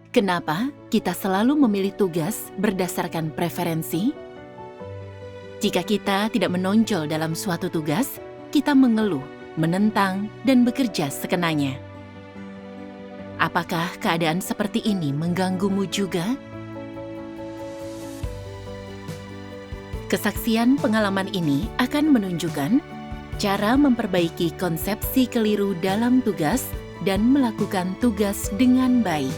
Kenapa kita selalu memilih tugas berdasarkan preferensi? Jika kita tidak menonjol dalam suatu tugas, kita mengeluh, menentang, dan bekerja sekenanya. Apakah keadaan seperti ini mengganggumu juga? Kesaksian pengalaman ini akan menunjukkan cara memperbaiki konsepsi keliru dalam tugas dan melakukan tugas dengan baik.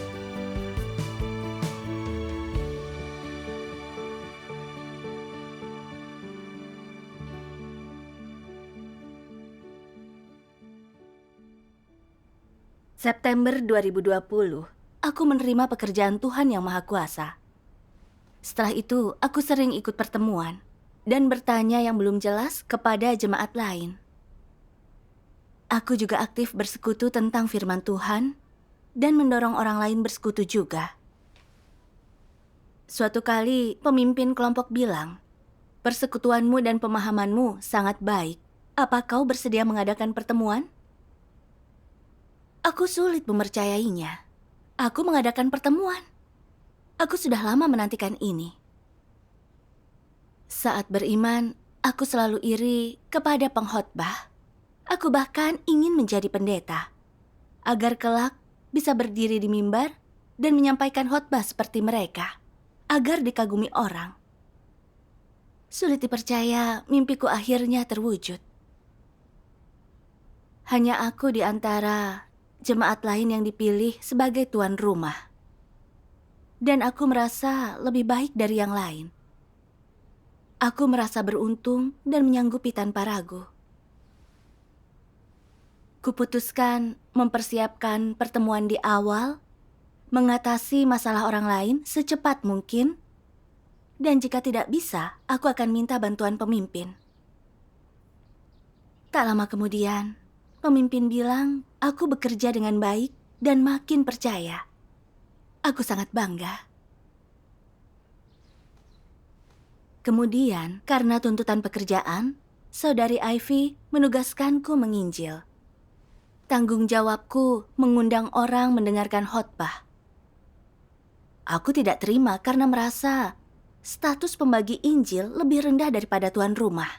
September 2020, aku menerima pekerjaan Tuhan Yang Maha Kuasa. Setelah itu, aku sering ikut pertemuan dan bertanya yang belum jelas kepada jemaat lain. Aku juga aktif bersekutu tentang firman Tuhan dan mendorong orang lain bersekutu juga. Suatu kali, pemimpin kelompok bilang, "Persekutuanmu dan pemahamanmu sangat baik. Apa kau bersedia mengadakan pertemuan?" Aku sulit mempercayainya. Aku mengadakan pertemuan. Aku sudah lama menantikan ini. Saat beriman, aku selalu iri kepada pengkhotbah. Aku bahkan ingin menjadi pendeta, agar kelak bisa berdiri di mimbar dan menyampaikan khotbah seperti mereka, agar dikagumi orang. Sulit dipercaya mimpiku akhirnya terwujud. Hanya aku di antara jemaat lain yang dipilih sebagai tuan rumah. Dan aku merasa lebih baik dari yang lain. Aku merasa beruntung dan menyanggupi tanpa ragu. Kuputuskan mempersiapkan pertemuan di awal, mengatasi masalah orang lain secepat mungkin, dan jika tidak bisa, aku akan minta bantuan pemimpin. Tak lama kemudian, pemimpin bilang aku bekerja dengan baik dan makin percaya. Aku sangat bangga. Kemudian, karena tuntutan pekerjaan, Saudari Ivy menugaskanku menginjil. Tanggung jawabku mengundang orang mendengarkan khotbah. Aku tidak terima karena merasa status pembagi Injil lebih rendah daripada tuan rumah.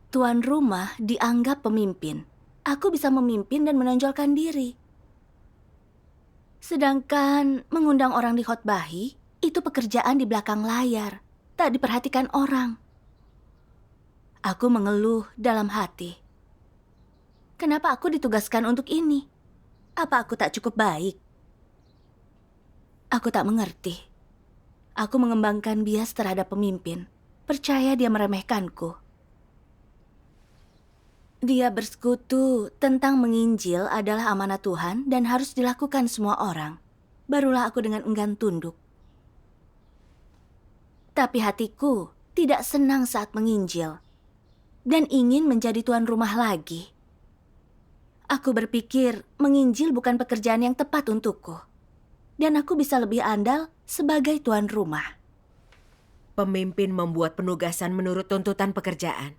Tuan rumah dianggap pemimpin. Aku bisa memimpin dan menonjolkan diri. Sedangkan mengundang orang dikhotbahi, itu pekerjaan di belakang layar, tak diperhatikan orang. Aku mengeluh dalam hati. Kenapa aku ditugaskan untuk ini? Apa aku tak cukup baik? Aku tak mengerti. Aku mengembangkan bias terhadap pemimpin, percaya dia meremehkanku. Dia bersekutu tentang menginjil adalah amanat Tuhan dan harus dilakukan semua orang. Barulah aku dengan enggan tunduk. Tapi hatiku tidak senang saat menginjil dan ingin menjadi tuan rumah lagi. Aku berpikir menginjil bukan pekerjaan yang tepat untukku. Dan aku bisa lebih andal sebagai tuan rumah. Pemimpin membuat penugasan menurut tuntutan pekerjaan.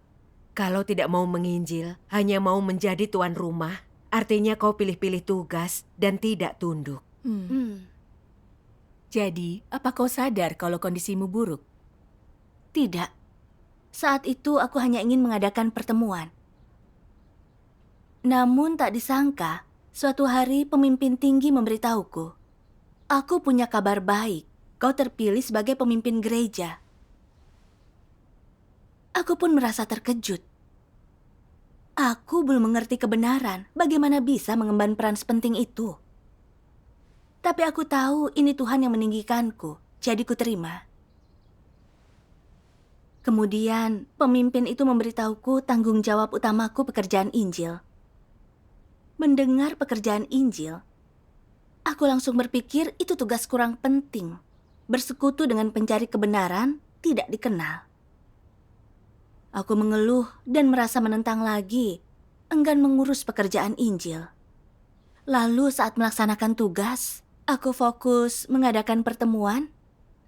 Kalau tidak mau menginjil, hanya mau menjadi tuan rumah, artinya kau pilih-pilih tugas dan tidak tunduk. Jadi, apa kau sadar kalau kondisimu buruk? Tidak. Saat itu aku hanya ingin mengadakan pertemuan. Namun tak disangka, suatu hari pemimpin tinggi memberitahuku, "Aku punya kabar baik, kau terpilih sebagai pemimpin gereja." Aku pun merasa terkejut. Aku belum mengerti kebenaran bagaimana bisa mengemban peran sepenting itu. Tapi aku tahu ini Tuhan yang meninggikanku, jadi ku terima. Kemudian, pemimpin itu memberitahuku tanggung jawab utamaku pekerjaan Injil. Mendengar pekerjaan Injil, aku langsung berpikir itu tugas kurang penting. Bersekutu dengan pencari kebenaran tidak dikenal. Aku mengeluh dan merasa menentang lagi, enggan mengurus pekerjaan Injil. Lalu saat melaksanakan tugas, aku fokus mengadakan pertemuan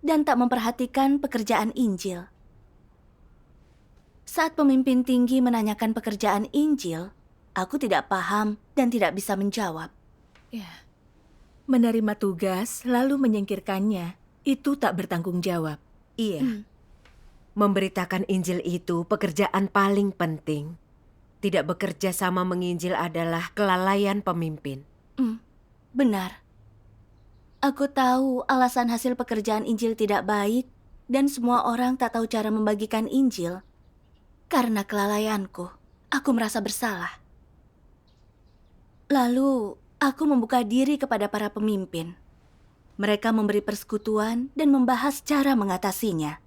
dan tak memperhatikan pekerjaan Injil. Saat pemimpin tinggi menanyakan pekerjaan Injil, aku tidak paham dan tidak bisa menjawab. Ya, Menerima tugas lalu menyingkirkannya, itu tak bertanggung jawab. Iya. Memberitakan Injil itu pekerjaan paling penting. Tidak bekerja sama menginjil adalah kelalaian pemimpin. Benar. Aku tahu alasan hasil pekerjaan Injil tidak baik dan semua orang tak tahu cara membagikan Injil. Karena kelalaianku, aku merasa bersalah. Lalu, aku membuka diri kepada para pemimpin. Mereka memberi persekutuan dan membahas cara mengatasinya.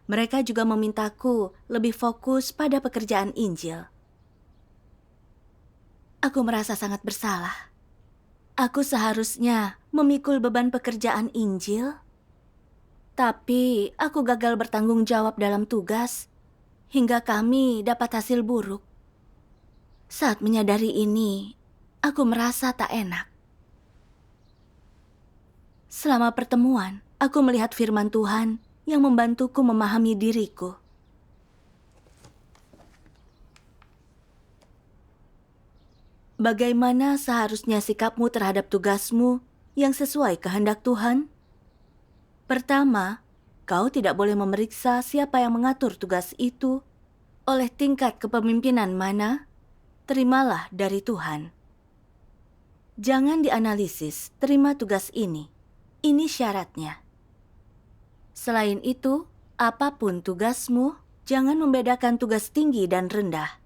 Mereka juga memintaku lebih fokus pada pekerjaan Injil. Aku merasa sangat bersalah. Aku seharusnya memikul beban pekerjaan Injil, tapi aku gagal bertanggung jawab dalam tugas hingga kami dapat hasil buruk. Saat menyadari ini, aku merasa tak enak. Selama pertemuan, aku melihat firman Tuhan yang membantuku memahami diriku. Bagaimana seharusnya sikapmu terhadap tugasmu yang sesuai kehendak Tuhan? Pertama, kau tidak boleh memeriksa siapa yang mengatur tugas itu oleh tingkat kepemimpinan mana. Terimalah dari Tuhan. Jangan dianalisis, terima tugas ini. Ini syaratnya. Selain itu, apapun tugasmu, jangan membedakan tugas tinggi dan rendah.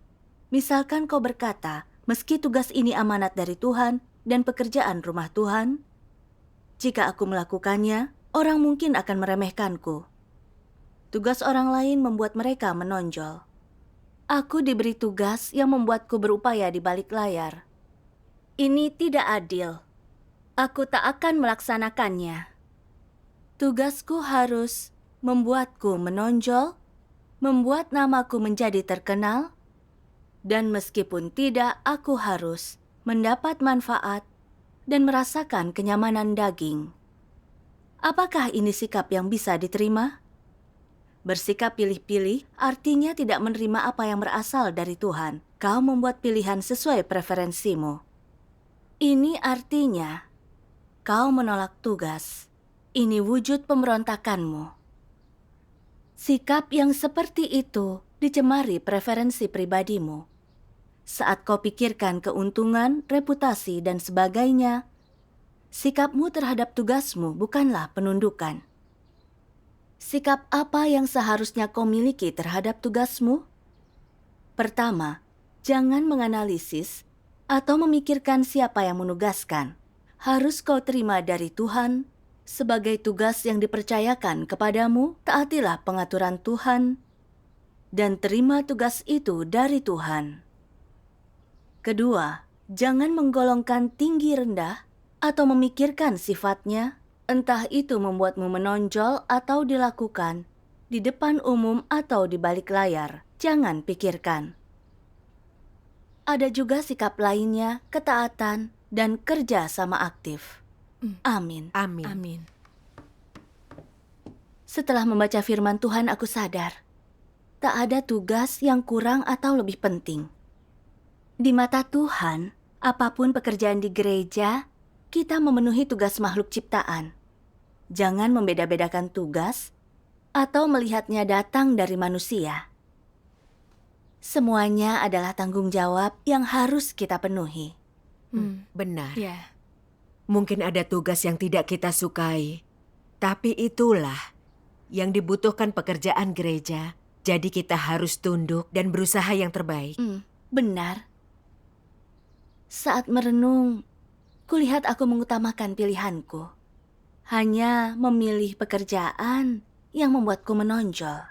Misalkan kau berkata, meski tugas ini amanat dari Tuhan dan pekerjaan rumah Tuhan, jika aku melakukannya, orang mungkin akan meremehkanku. Tugas orang lain membuat mereka menonjol. Aku diberi tugas yang membuatku berupaya di balik layar. Ini tidak adil. Aku tak akan melaksanakannya. Tugasku harus membuatku menonjol, membuat namaku menjadi terkenal, dan meskipun tidak, aku harus mendapat manfaat dan merasakan kenyamanan daging. Apakah ini sikap yang bisa diterima? Bersikap pilih-pilih artinya tidak menerima apa yang berasal dari Tuhan. Kau membuat pilihan sesuai preferensimu. Ini artinya kau menolak tugas. Ini wujud pemberontakanmu. Sikap yang seperti itu dicemari preferensi pribadimu. Saat kau pikirkan keuntungan, reputasi, dan sebagainya, sikapmu terhadap tugasmu bukanlah penundukan. Sikap apa yang seharusnya kau miliki terhadap tugasmu? Pertama, jangan menganalisis atau memikirkan siapa yang menugaskan. Harus kau terima dari Tuhan sebagai tugas yang dipercayakan kepadamu. Taatilah pengaturan Tuhan dan terima tugas itu dari Tuhan. Kedua, jangan menggolongkan tinggi rendah atau memikirkan sifatnya, entah itu membuatmu menonjol atau dilakukan di depan umum atau di balik layar. Jangan pikirkan. Ada juga sikap lainnya, ketaatan dan kerja sama aktif. Amin. Amin. Amin. Setelah membaca firman Tuhan, aku sadar tak ada tugas yang kurang atau lebih penting. Di mata Tuhan, apapun pekerjaan di gereja, kita memenuhi tugas makhluk ciptaan. Jangan membeda-bedakan tugas atau melihatnya datang dari manusia. Semuanya adalah tanggung jawab yang harus kita penuhi. Benar. Ya. Mungkin ada tugas yang tidak kita sukai, tapi itulah yang dibutuhkan pekerjaan gereja. Jadi kita harus tunduk dan berusaha yang terbaik. Benar. Saat merenung, kulihat aku mengutamakan pilihanku. Hanya memilih pekerjaan yang membuatku menonjol.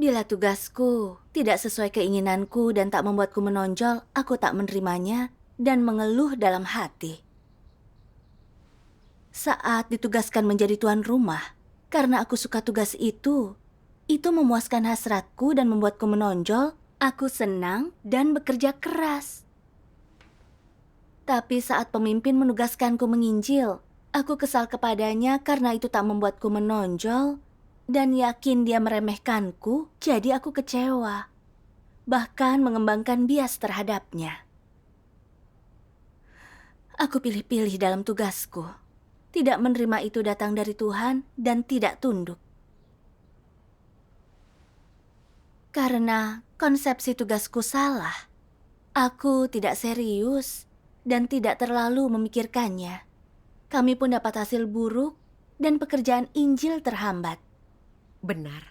Bila tugasku tidak sesuai keinginanku dan tak membuatku menonjol, aku tak menerimanya dan mengeluh dalam hati. Saat ditugaskan menjadi tuan rumah, karena aku suka tugas itu memuaskan hasratku dan membuatku menonjol. Aku senang dan bekerja keras. Tapi saat pemimpin menugaskanku menginjil, aku kesal kepadanya karena itu tak membuatku menonjol dan yakin dia meremehkanku, jadi aku kecewa. Bahkan mengembangkan bias terhadapnya. Aku pilih-pilih dalam tugasku. Tidak menerima itu datang dari Tuhan dan tidak tunduk. Karena konsepsi tugasku salah, aku tidak serius dan tidak terlalu memikirkannya. Kami pun dapat hasil buruk dan pekerjaan Injil terhambat. Benar.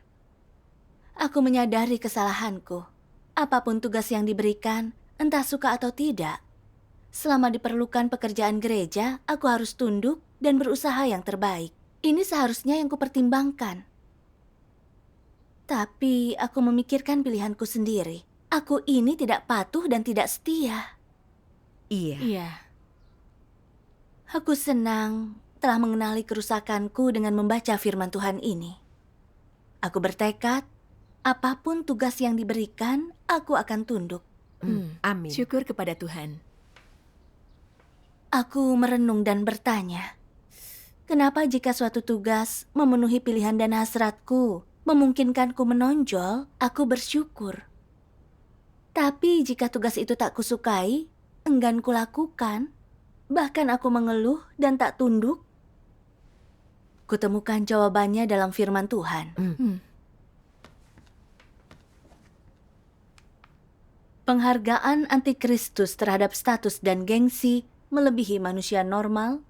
Aku menyadari kesalahanku. Apapun tugas yang diberikan, entah suka atau tidak, selama diperlukan pekerjaan gereja, aku harus tunduk dan berusaha yang terbaik. Ini seharusnya yang kupertimbangkan. Tapi aku memikirkan pilihanku sendiri. Aku ini tidak patuh dan tidak setia. Iya. Iya. Aku senang telah mengenali kerusakanku dengan membaca firman Tuhan ini. Aku bertekad, apapun tugas yang diberikan, aku akan tunduk. Amin. Syukur kepada Tuhan. Aku merenung dan bertanya, kenapa jika suatu tugas memenuhi pilihan dan hasratku, memungkinkanku menonjol, aku bersyukur. Tapi jika tugas itu tak kusukai, enggan kulakukan, bahkan aku mengeluh dan tak tunduk, kutemukan jawabannya dalam firman Tuhan. Penghargaan antikristus terhadap status dan gengsi melebihi manusia normal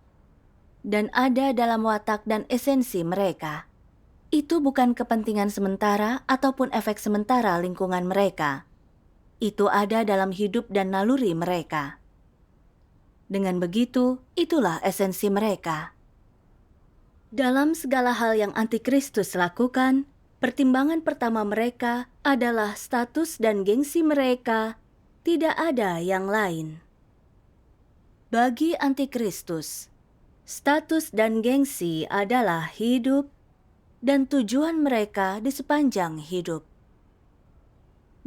dan ada dalam watak dan esensi mereka. Itu bukan kepentingan sementara ataupun efek sementara lingkungan mereka. Itu ada dalam hidup dan naluri mereka. Dengan begitu, itulah esensi mereka. Dalam segala hal yang antikristus lakukan, pertimbangan pertama mereka adalah status dan gengsi mereka, tidak ada yang lain. Bagi antikristus, status dan gengsi adalah hidup dan tujuan mereka di sepanjang hidup.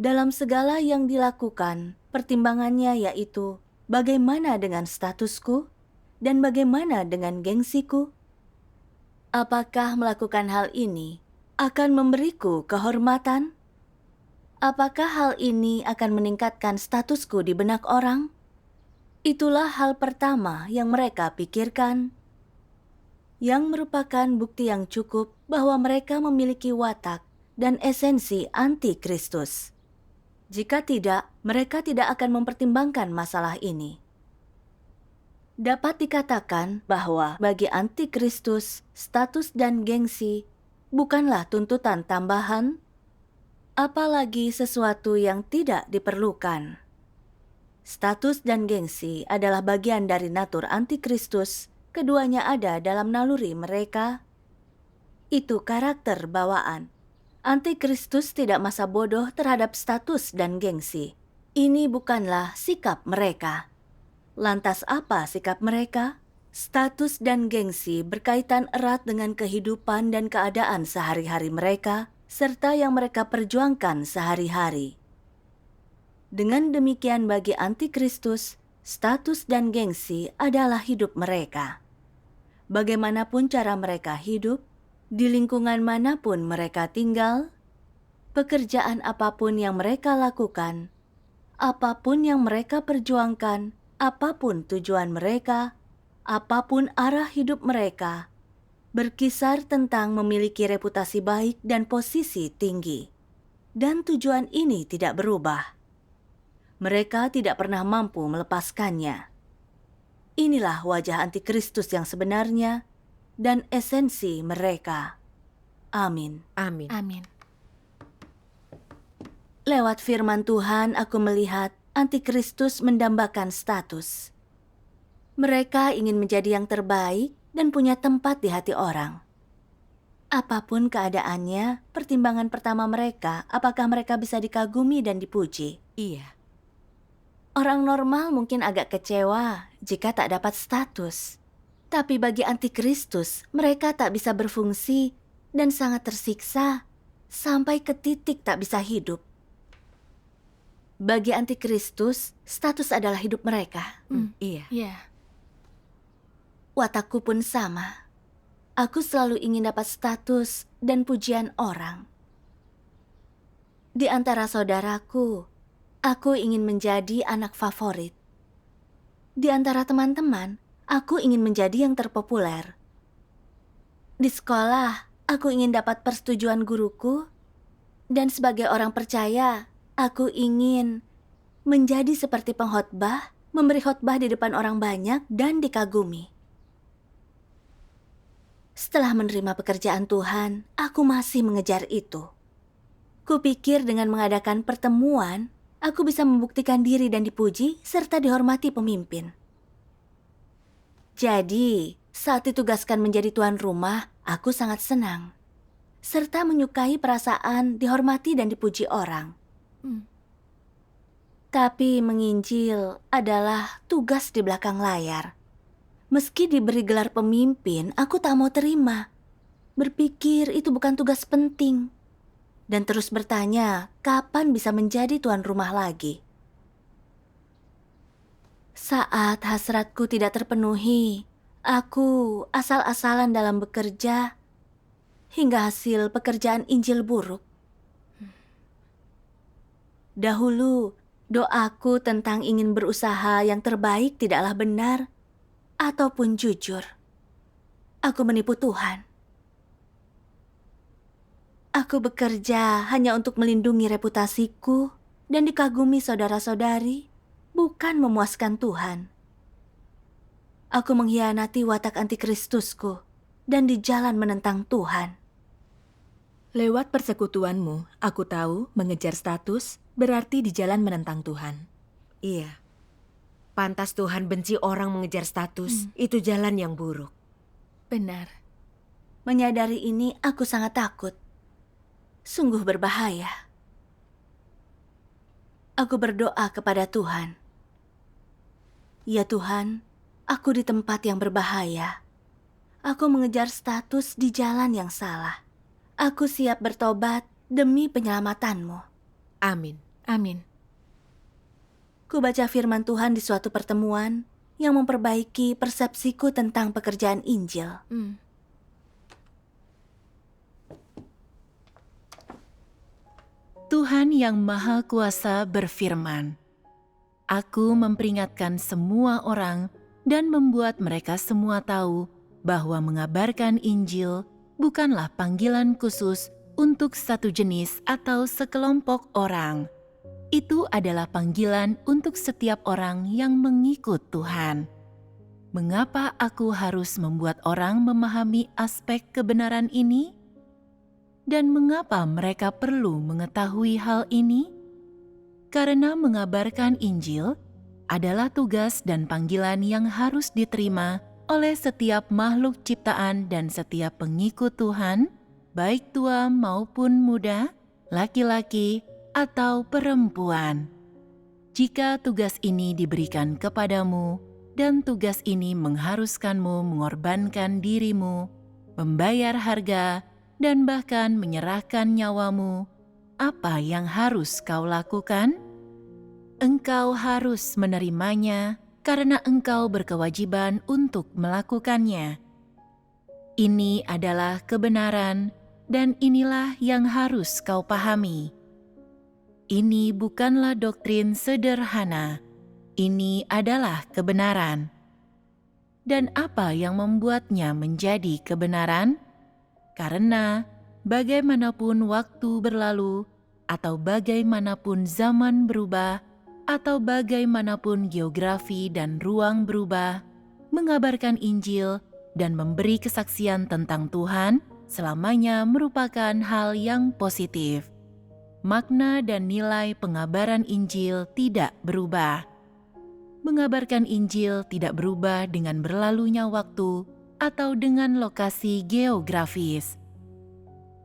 Dalam segala yang dilakukan, pertimbangannya yaitu bagaimana dengan statusku dan bagaimana dengan gengsiku? Apakah melakukan hal ini akan memberiku kehormatan? Apakah hal ini akan meningkatkan statusku di benak orang? Itulah hal pertama yang mereka pikirkan, yang merupakan bukti yang cukup bahwa mereka memiliki watak dan esensi anti-Kristus. Jika tidak, mereka tidak akan mempertimbangkan masalah ini. Dapat dikatakan bahwa bagi anti-Kristus, status dan gengsi bukanlah tuntutan tambahan, apalagi sesuatu yang tidak diperlukan. Status dan gengsi adalah bagian dari natur anti-Kristus. Keduanya ada dalam naluri mereka. Itu karakter bawaan. Antikristus tidak masa bodoh terhadap status dan gengsi. Ini bukanlah sikap mereka. Lantas apa sikap mereka? Status dan gengsi berkaitan erat dengan kehidupan dan keadaan sehari-hari mereka, serta yang mereka perjuangkan sehari-hari. Dengan demikian bagi antikristus, status dan gengsi adalah hidup mereka. Bagaimanapun cara mereka hidup, di lingkungan manapun mereka tinggal, pekerjaan apapun yang mereka lakukan, apapun yang mereka perjuangkan, apapun tujuan mereka, apapun arah hidup mereka, berkisar tentang memiliki reputasi baik dan posisi tinggi. Dan tujuan ini tidak berubah. Mereka tidak pernah mampu melepaskannya. Inilah wajah antikristus yang sebenarnya dan esensi mereka. Amin. Amin. Amin. Lewat firman Tuhan aku melihat antikristus mendambakan status. Mereka ingin menjadi yang terbaik dan punya tempat di hati orang. Apapun keadaannya, pertimbangan pertama mereka, apakah mereka bisa dikagumi dan dipuji. Iya. Orang normal mungkin agak kecewa jika tak dapat status. Tapi bagi antikristus, mereka tak bisa berfungsi dan sangat tersiksa sampai ke titik tak bisa hidup. Bagi antikristus, status adalah hidup mereka. Iya. Iya. Watakku pun sama. Aku selalu ingin dapat status dan pujian orang. Di antara saudaraku, aku ingin menjadi anak favorit. Di antara teman-teman, aku ingin menjadi yang terpopuler. Di sekolah, aku ingin dapat persetujuan guruku. Dan sebagai orang percaya, aku ingin menjadi seperti pengkhotbah, memberi khotbah di depan orang banyak dan dikagumi. Setelah menerima pekerjaan Tuhan, aku masih mengejar itu. Kupikir dengan mengadakan pertemuan, aku bisa membuktikan diri dan dipuji serta dihormati pemimpin. Jadi, saat ditugaskan menjadi tuan rumah, aku sangat senang. Serta menyukai perasaan dihormati dan dipuji orang. Tapi menginjil adalah tugas di belakang layar. Meski diberi gelar pemimpin, aku tak mau terima. Berpikir itu bukan tugas penting. Dan terus bertanya, kapan bisa menjadi tuan rumah lagi? Saat hasratku tidak terpenuhi, aku asal-asalan dalam bekerja, hingga hasil pekerjaan Injil buruk. Dahulu, doaku tentang ingin berusaha yang terbaik tidaklah benar ataupun jujur. Aku menipu Tuhan. Aku bekerja hanya untuk melindungi reputasiku dan dikagumi saudara-saudari, bukan memuaskan Tuhan. Aku mengkhianati watak antikristusku dan di jalan menentang Tuhan. Lewat persekutuanmu, aku tahu mengejar status berarti di jalan menentang Tuhan. Iya. Pantas Tuhan benci orang mengejar status. Itu jalan yang buruk. Benar. Menyadari ini, aku sangat takut. Sungguh berbahaya. Aku berdoa kepada Tuhan. Ya Tuhan, aku di tempat yang berbahaya. Aku mengejar status di jalan yang salah. Aku siap bertobat demi penyelamatanmu. Amin. Amin. Ku baca firman Tuhan di suatu pertemuan yang memperbaiki persepsiku tentang pekerjaan Injil. Tuhan yang Maha Kuasa berfirman, "Aku memperingatkan semua orang dan membuat mereka semua tahu bahwa mengabarkan Injil bukanlah panggilan khusus untuk satu jenis atau sekelompok orang. Itu adalah panggilan untuk setiap orang yang mengikut Tuhan. Mengapa aku harus membuat orang memahami aspek kebenaran ini? Dan mengapa mereka perlu mengetahui hal ini? Karena mengabarkan Injil adalah tugas dan panggilan yang harus diterima oleh setiap makhluk ciptaan dan setiap pengikut Tuhan, baik tua maupun muda, laki-laki atau perempuan. Jika tugas ini diberikan kepadamu dan tugas ini mengharuskanmu mengorbankan dirimu, membayar harga, dan bahkan menyerahkan nyawamu, apa yang harus kau lakukan? Engkau harus menerimanya karena engkau berkewajiban untuk melakukannya. Ini adalah kebenaran dan inilah yang harus kau pahami. Ini bukanlah doktrin sederhana. Ini adalah kebenaran. Dan apa yang membuatnya menjadi kebenaran? Karena bagaimanapun waktu berlalu, atau bagaimanapun zaman berubah, atau bagaimanapun geografi dan ruang berubah, mengabarkan Injil dan memberi kesaksian tentang Tuhan selamanya merupakan hal yang positif. Makna dan nilai pengabaran Injil tidak berubah. Mengabarkan Injil tidak berubah dengan berlalunya waktu atau dengan lokasi geografis.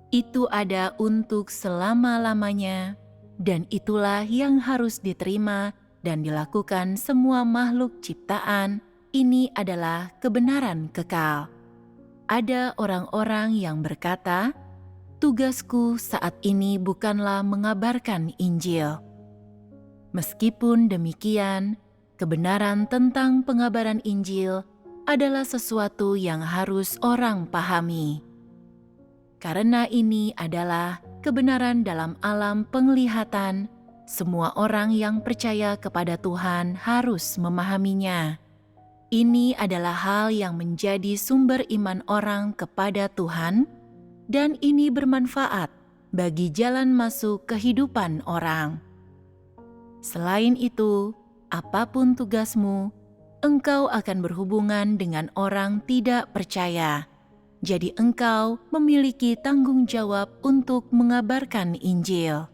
Itu ada untuk selama-lamanya, dan itulah yang harus diterima dan dilakukan semua makhluk ciptaan. Ini adalah kebenaran kekal. Ada orang-orang yang berkata, "Tugasku saat ini bukanlah mengabarkan Injil." Meskipun demikian, kebenaran tentang pengabaran Injil adalah sesuatu yang harus orang pahami. Karena ini adalah kebenaran dalam alam penglihatan, Semua orang yang percaya kepada Tuhan harus memahaminya. Ini adalah hal yang menjadi sumber iman orang kepada Tuhan, dan ini bermanfaat bagi jalan masuk kehidupan orang. Selain itu, apapun tugasmu, engkau akan berhubungan dengan orang tidak percaya. Jadi engkau memiliki tanggung jawab untuk mengabarkan Injil.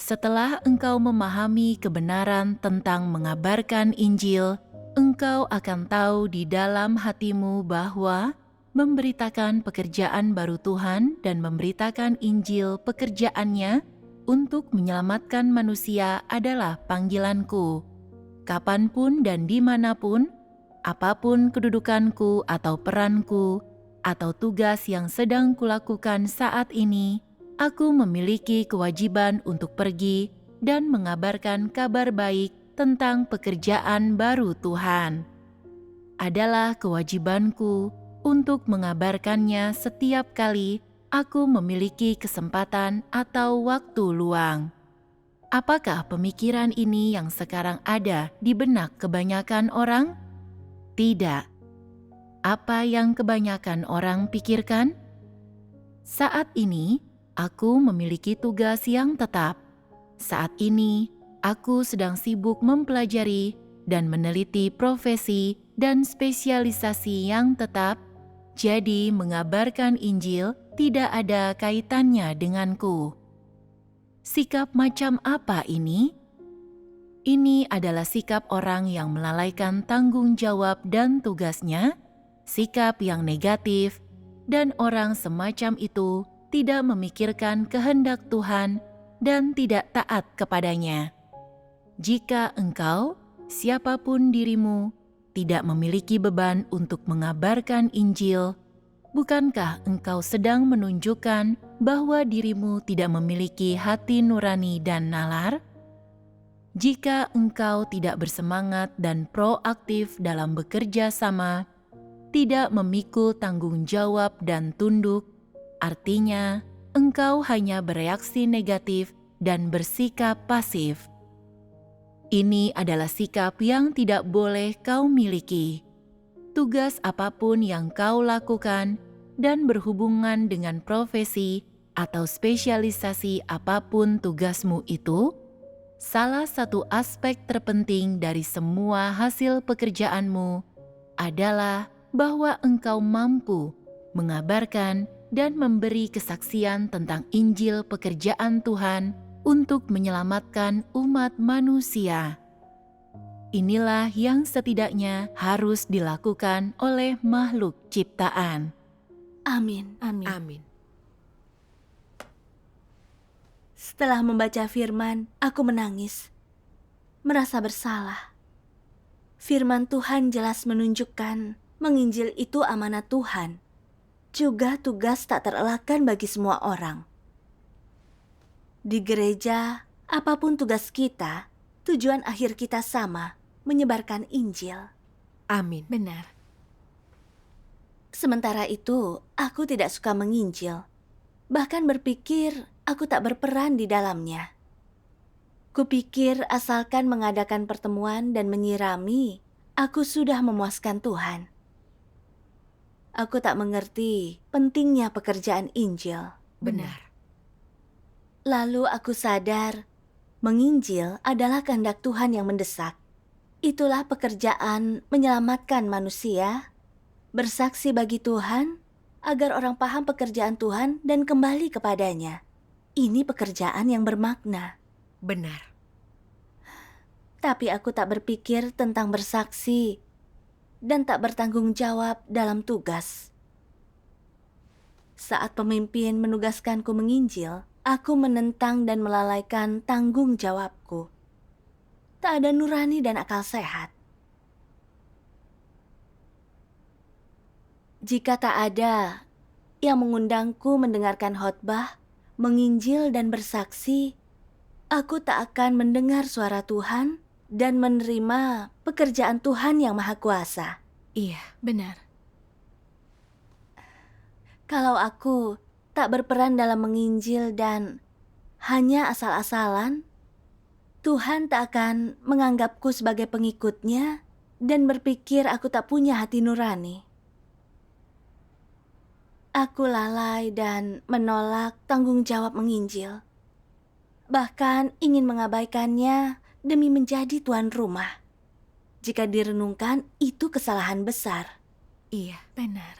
Setelah engkau memahami kebenaran tentang mengabarkan Injil, engkau akan tahu di dalam hatimu bahwa memberitakan pekerjaan baru Tuhan dan memberitakan Injil pekerjaannya untuk menyelamatkan manusia adalah panggilanku. Kapanpun dan dimanapun, apapun kedudukanku atau peranku, atau tugas yang sedang kulakukan saat ini, aku memiliki kewajiban untuk pergi dan mengabarkan kabar baik tentang pekerjaan baru Tuhan. Adalah kewajibanku untuk mengabarkannya setiap kali aku memiliki kesempatan atau waktu luang. Apakah pemikiran ini yang sekarang ada di benak kebanyakan orang? Tidak. Apa yang kebanyakan orang pikirkan? Saat ini, aku memiliki tugas yang tetap. Saat ini, aku sedang sibuk mempelajari dan meneliti profesi dan spesialisasi yang tetap, jadi mengabarkan Injil tidak ada kaitannya denganku. Sikap macam apa ini? Ini adalah sikap orang yang melalaikan tanggung jawab dan tugasnya, sikap yang negatif, dan orang semacam itu tidak memikirkan kehendak Tuhan dan tidak taat kepadanya. Jika engkau, siapapun dirimu, tidak memiliki beban untuk mengabarkan Injil, bukankah engkau sedang menunjukkan bahwa dirimu tidak memiliki hati nurani dan nalar? Jika engkau tidak bersemangat dan proaktif dalam bekerja sama, tidak memikul tanggung jawab dan tunduk, artinya engkau hanya bereaksi negatif dan bersikap pasif. Ini adalah sikap yang tidak boleh kau miliki. Tugas apapun yang kau lakukan dan berhubungan dengan profesi atau spesialisasi apapun tugasmu itu, salah satu aspek terpenting dari semua hasil pekerjaanmu adalah bahwa engkau mampu mengabarkan dan memberi kesaksian tentang Injil pekerjaan Tuhan untuk menyelamatkan umat manusia. Inilah yang setidaknya harus dilakukan oleh makhluk ciptaan. Amin. Amin. Amin. Setelah membaca firman, aku menangis, merasa bersalah. Firman Tuhan jelas menunjukkan menginjil itu amanat Tuhan, juga tugas tak terelakkan bagi semua orang. Di gereja, apapun tugas kita, tujuan akhir kita sama, menyebarkan Injil. Amin. Benar. Sementara itu, aku tidak suka menginjil, bahkan berpikir aku tak berperan di dalamnya. Kupikir asalkan mengadakan pertemuan dan menyirami, aku sudah memuaskan Tuhan. Aku tak mengerti pentingnya pekerjaan Injil. Benar. Lalu aku sadar, menginjil adalah kehendak Tuhan yang mendesak. Itulah pekerjaan menyelamatkan manusia, bersaksi bagi Tuhan, agar orang paham pekerjaan Tuhan dan kembali kepadanya. Ini pekerjaan yang bermakna. Benar. Tapi aku tak berpikir tentang bersaksi dan tak bertanggung jawab dalam tugas. Saat pemimpin menugaskanku menginjil, aku menentang dan melalaikan tanggung jawabku. Tak ada nurani dan akal sehat. Jika tak ada yang mengundangku mendengarkan khotbah, menginjil dan bersaksi, aku tak akan mendengar suara Tuhan dan menerima pekerjaan Tuhan yang Maha Kuasa. Iya. Benar. Kalau aku tak berperan dalam menginjil dan hanya asal-asalan, Tuhan tak akan menganggapku sebagai pengikutnya dan berpikir aku tak punya hati nurani. Aku lalai dan menolak tanggung jawab menginjil. Bahkan ingin mengabaikannya demi menjadi tuan rumah. Jika direnungkan, itu kesalahan besar. Iya. Benar.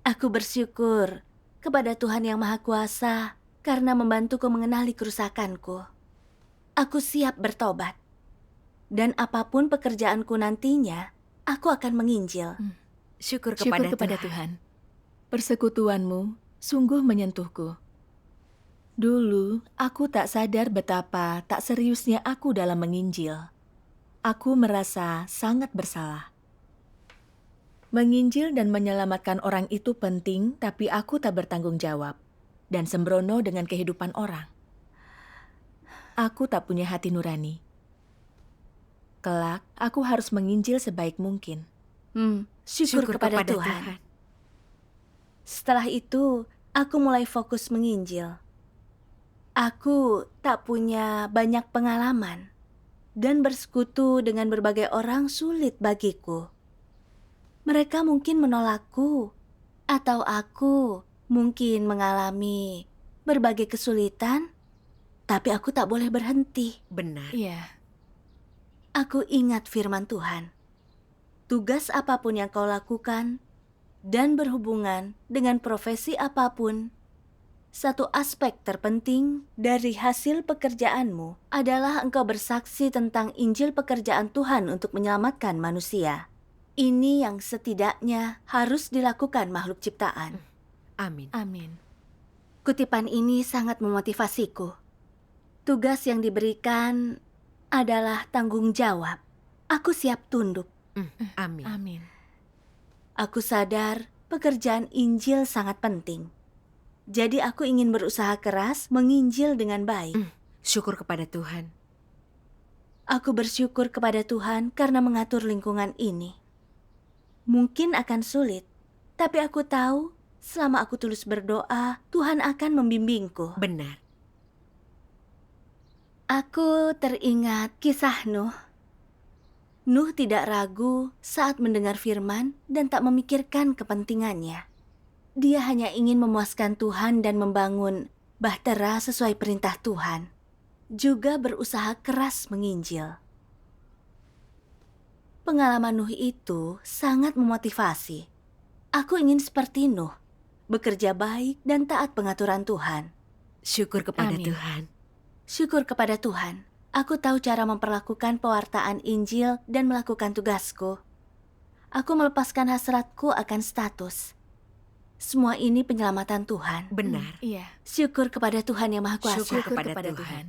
Aku bersyukur kepada Tuhan Yang Maha Kuasa karena membantuku mengenali kerusakanku. Aku siap bertobat. Dan apapun pekerjaanku nantinya, aku akan menginjil. Syukur Syukur kepada, kepada Tuhan. Tuhan. Persekutuanmu sungguh menyentuhku. Dulu, aku tak sadar betapa tak seriusnya aku dalam menginjil. Aku merasa sangat bersalah. Menginjil dan menyelamatkan orang itu penting, tapi aku tak bertanggung jawab dan sembrono dengan kehidupan orang. Aku tak punya hati nurani. Kelak, aku harus menginjil sebaik mungkin. Syukur kepada Tuhan. Setelah itu, aku mulai fokus menginjil. Aku tak punya banyak pengalaman, dan bersekutu dengan berbagai orang sulit bagiku. Mereka mungkin menolakku, atau aku mungkin mengalami berbagai kesulitan, tapi aku tak boleh berhenti. Benar. Iya. Aku ingat firman Tuhan. Tugas apapun yang kau lakukan dan berhubungan dengan profesi apapun, satu aspek terpenting dari hasil pekerjaanmu adalah engkau bersaksi tentang Injil pekerjaan Tuhan untuk menyelamatkan manusia. Ini yang setidaknya harus dilakukan makhluk ciptaan. Amin. Amin. Kutipan ini sangat memotivasiku. Tugas yang diberikan adalah tanggung jawab. Aku siap tunduk. Amin. Amin. Aku sadar pekerjaan Injil sangat penting. Jadi aku ingin berusaha keras menginjil dengan baik. Syukur kepada Tuhan. Aku bersyukur kepada Tuhan karena mengatur lingkungan ini. Mungkin akan sulit, tapi aku tahu selama aku tulus berdoa, Tuhan akan membimbingku. Benar. Aku teringat kisah Nuh. Nuh tidak ragu saat mendengar firman dan tak memikirkan kepentingannya. Dia hanya ingin memuaskan Tuhan dan membangun bahtera sesuai perintah Tuhan. Juga berusaha keras menginjil. Pengalaman Nuh itu sangat memotivasi. Aku ingin seperti Nuh, bekerja baik dan taat pengaturan Tuhan. Syukur kepada Amin. Tuhan. Syukur kepada Tuhan. Aku tahu cara memperlakukan pewartaan Injil dan melakukan tugasku. Aku melepaskan hasratku akan status. Semua ini penyelamatan Tuhan. Benar. Iya. Syukur kepada Tuhan Yang Maha Kuasa. Syukur Syukur kepada kepada Tuhan. Tuhan.